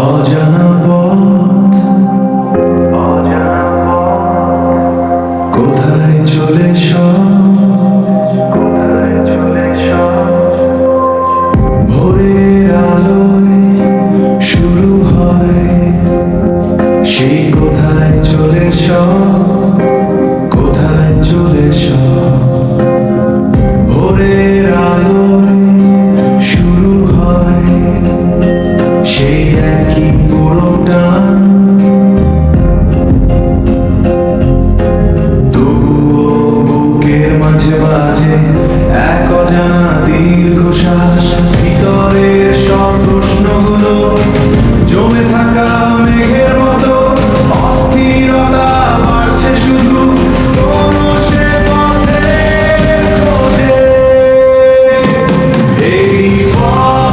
অজানা পথ কোথায় চলে ভোরের আলোয় শুরু হয় সেই কোথায় চলে কোথায় চলে ভোরের আলোয় শুরু হয় সেই একই পুরোটা তবুও বুকের মাঝে বাজে এক অজানা দীর্ঘশ্বাস ভিতরের সব প্রশ্নগুলো জমে থাকা মেঘের মতো অস্থিরতা বাড়ছে শুধু কোনো সে পথের খোঁজে এই পথ